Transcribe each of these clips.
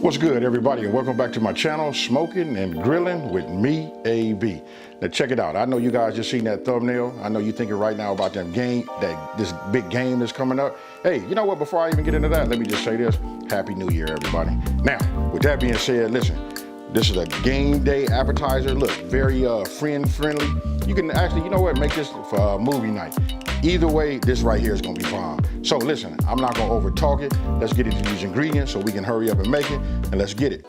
What's good, everybody, and welcome back to my channel, Smoking and Grilling with me, AB. Now check it out. I know you guys just seen that thumbnail. I know you're thinking right now about this big game that's coming up. Hey, you know what? Before I even get into that, let me just say this. Happy New Year, everybody. Now, with that being said, listen, this is a game day appetizer. Look, very friendly. You can actually, you know what, make this for a movie night. Either way, this right here is gonna be fine. So listen, I'm not gonna over talk it. Let's get into these ingredients so we can hurry up and make it, and let's get it.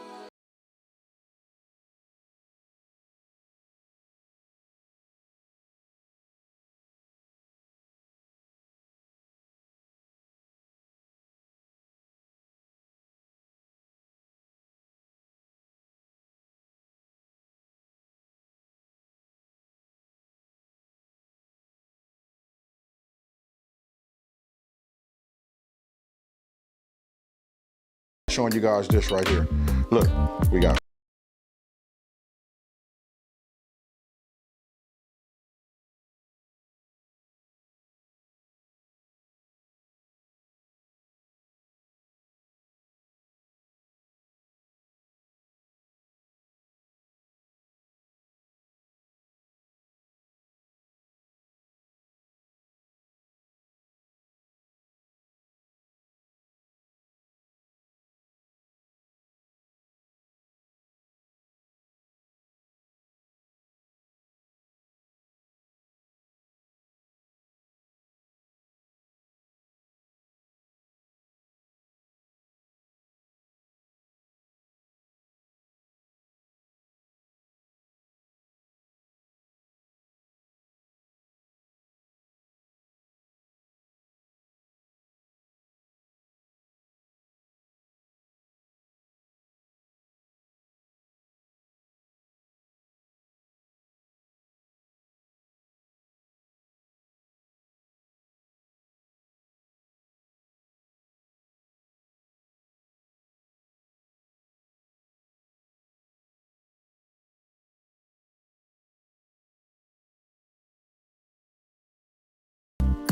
Showing you guys this right here. Look, we got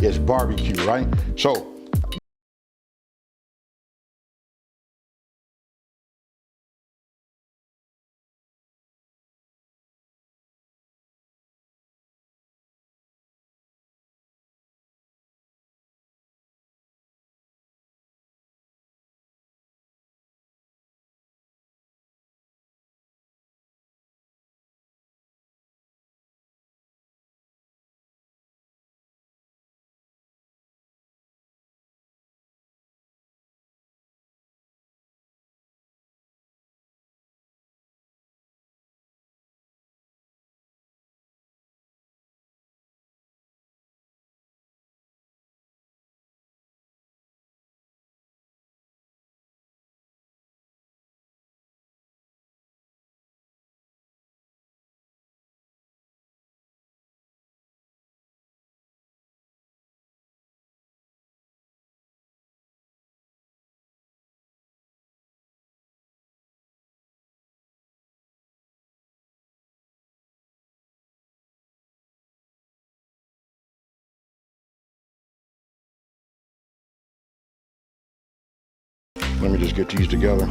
it's barbecue, right? So let me just get these together.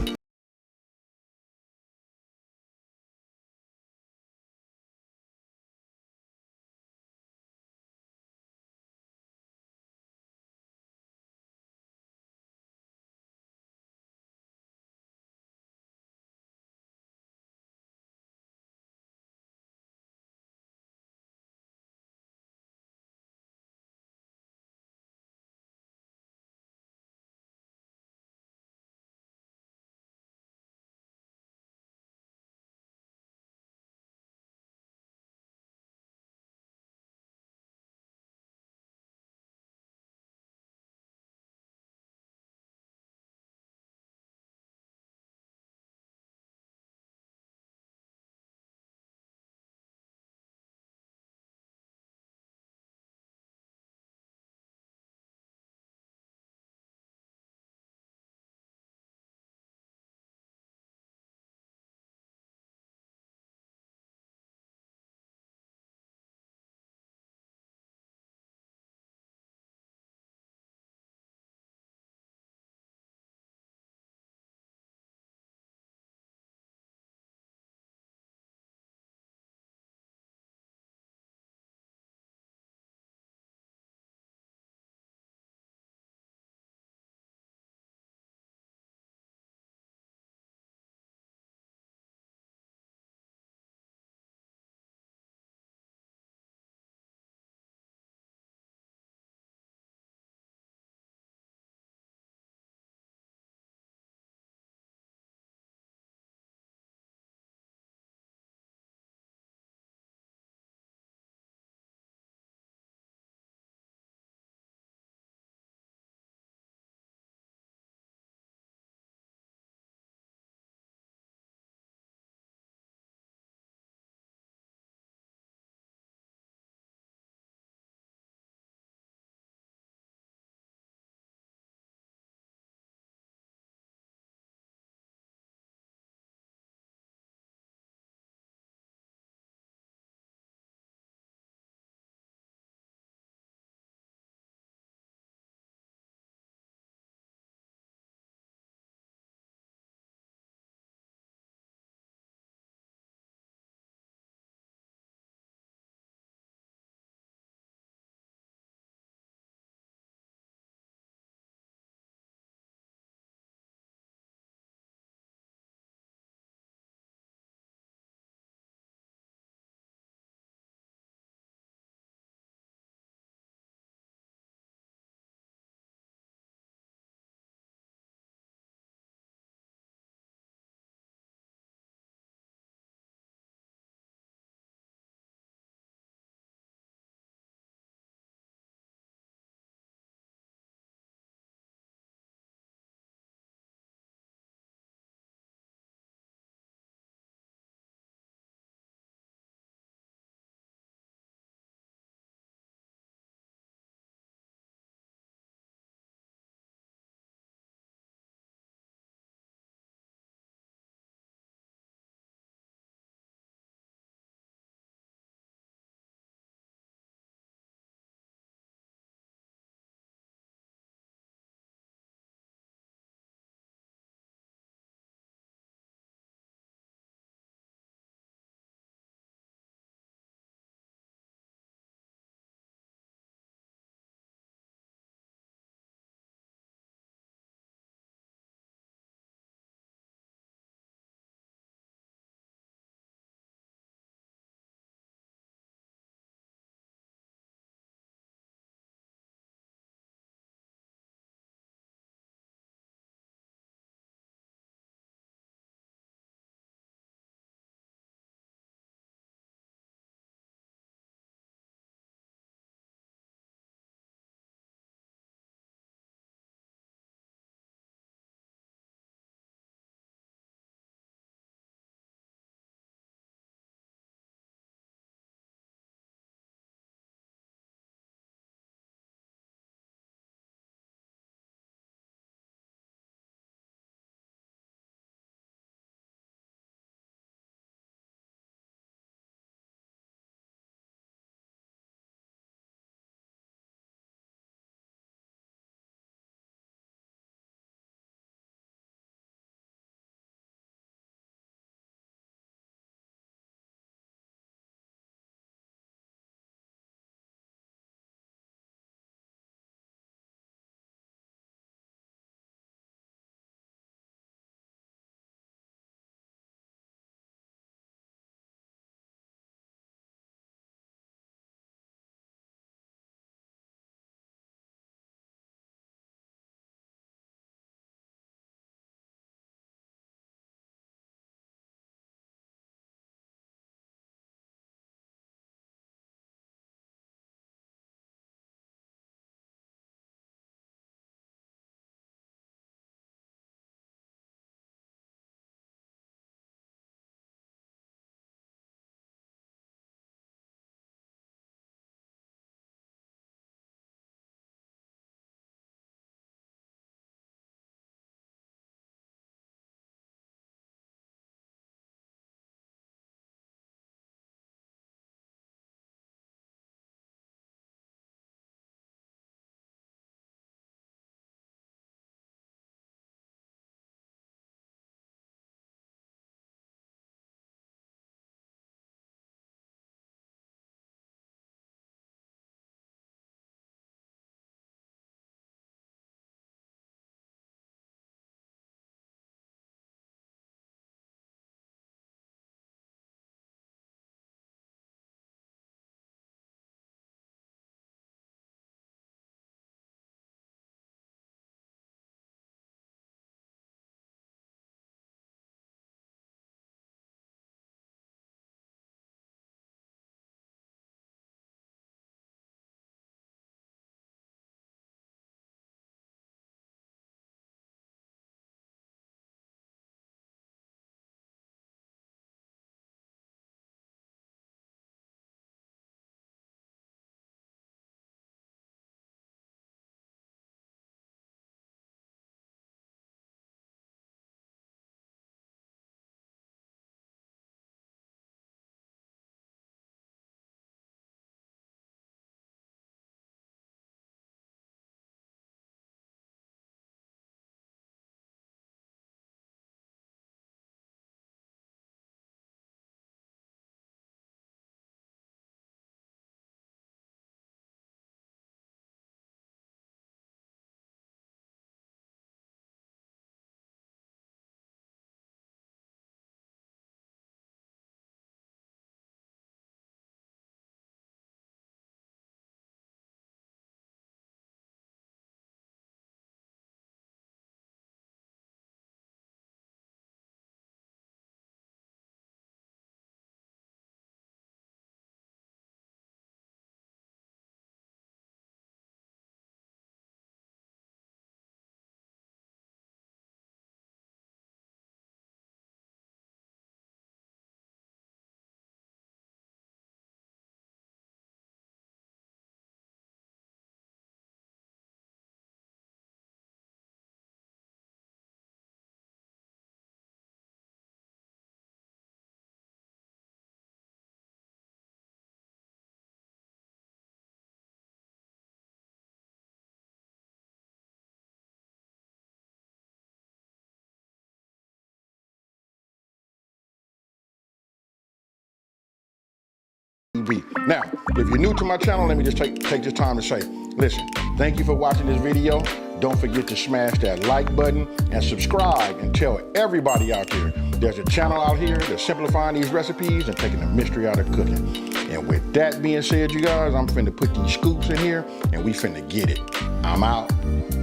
AB. Now, if you're new to my channel, let me just take this time to say, listen, thank you for watching this video. Don't forget to smash that like button and subscribe and tell everybody out there there's a channel out here that's simplifying these recipes and taking the mystery out of cooking. And with that being said, you guys, I'm finna put these scoops in here and we finna get it. I'm out.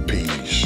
Peace.